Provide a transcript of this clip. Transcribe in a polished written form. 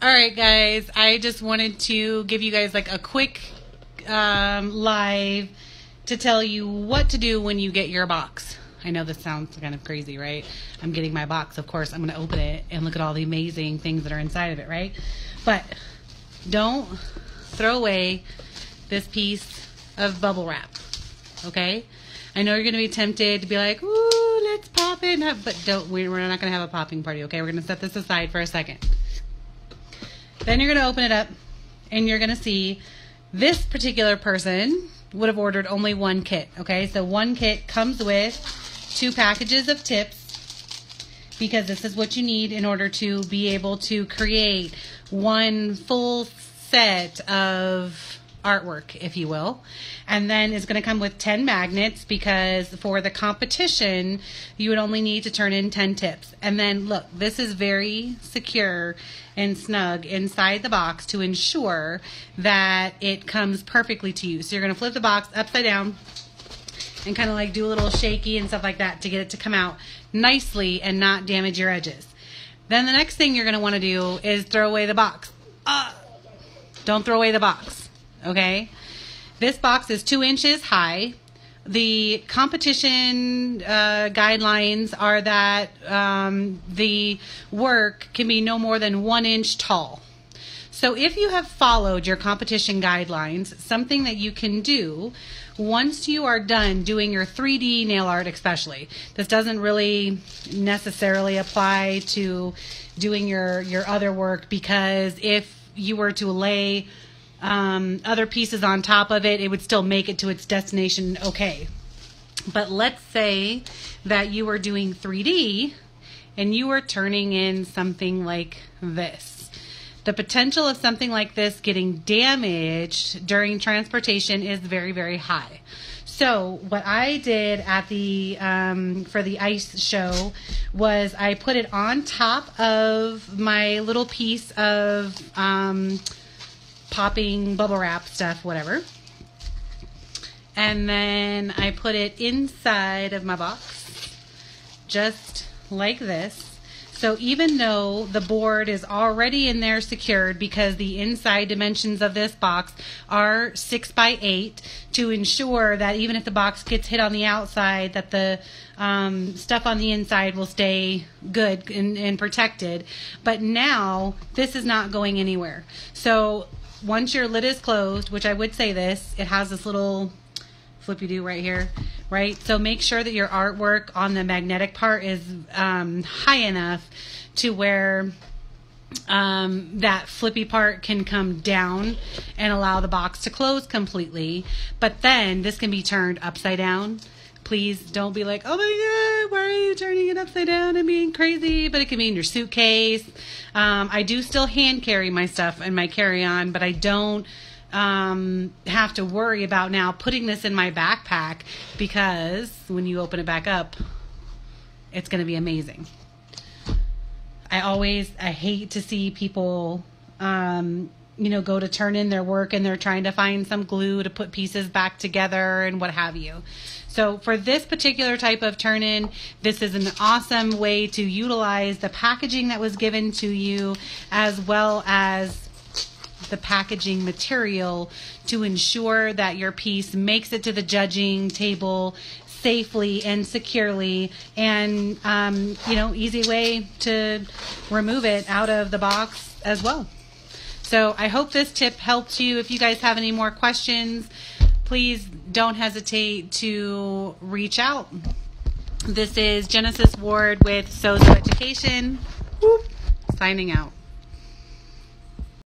All right, guys, I just wanted to give you guys like a quick live to tell you what to do when you get your box. I know this sounds kind of crazy, right? I'm getting my box. Of course, I'm going to open it and look at all the amazing things that are inside of it, right? But don't throw away this piece of bubble wrap, okay? I know you're going to be tempted to be like, ooh, let's pop it. But we're not going to have a popping party, okay? We're going to set this aside for a second. Then you're going to open it up, and you're going to see this particular person would have ordered only one kit, okay? So one kit comes with 2 packages of tips, because this is what you need in order to be able to create one full set of artwork, if you will. And then it's going to come with 10 magnets, because for the competition you would only need to turn in 10 tips. And then look, this is very secure and snug inside the box to ensure that it comes perfectly to you. So you're going to flip the box upside down and kind of like do a little shaky and stuff like that to get it to come out nicely and not damage your edges. Then the next thing you're going to want to do is throw away the box. Don't throw away the box, okay? This box is 2 inches high. The competition guidelines are that the work can be no more than 1 inch tall. So if you have followed your competition guidelines, something that you can do once you are done doing your 3D nail art, especially, this doesn't really necessarily apply to doing your other work, because if you were to lay other pieces on top of it, it would still make it to its destination okay. But let's say that you were doing 3D and you were turning in something like this. The potential of something like this getting damaged during transportation is very, very high. So what I did at the for the ice show was I put it on top of my little piece of popping bubble wrap stuff, whatever. And then I put it inside of my box, just like this. So even though the board is already in there secured, because the inside dimensions of this box are 6 by 8, to ensure that even if the box gets hit on the outside, that the stuff on the inside will stay good and protected. But now this is not going anywhere. So once your lid is closed, which I would say this, it has this little flippy-do right here, right? So make sure that your artwork on the magnetic part is high enough to where that flippy part can come down and allow the box to close completely. But then this can be turned upside down. Please don't be like, oh my God, why are you turning it upside down and being crazy? But it can be in your suitcase. I do still hand carry my stuff in my carry-on, but I don't have to worry about now putting this in my backpack, because when you open it back up, it's going to be amazing. I hate to see people, you know, go to turn in their work and they're trying to find some glue to put pieces back together and what have you. So for this particular type of turn-in, this is an awesome way to utilize the packaging that was given to you, as well as the packaging material, to ensure that your piece makes it to the judging table safely and securely, and you know, easy way to remove it out of the box as well. So I hope this tip helped you. If you guys have any more questions, please don't hesitate to reach out. This is Genesis Ward with Sozo Education, signing out.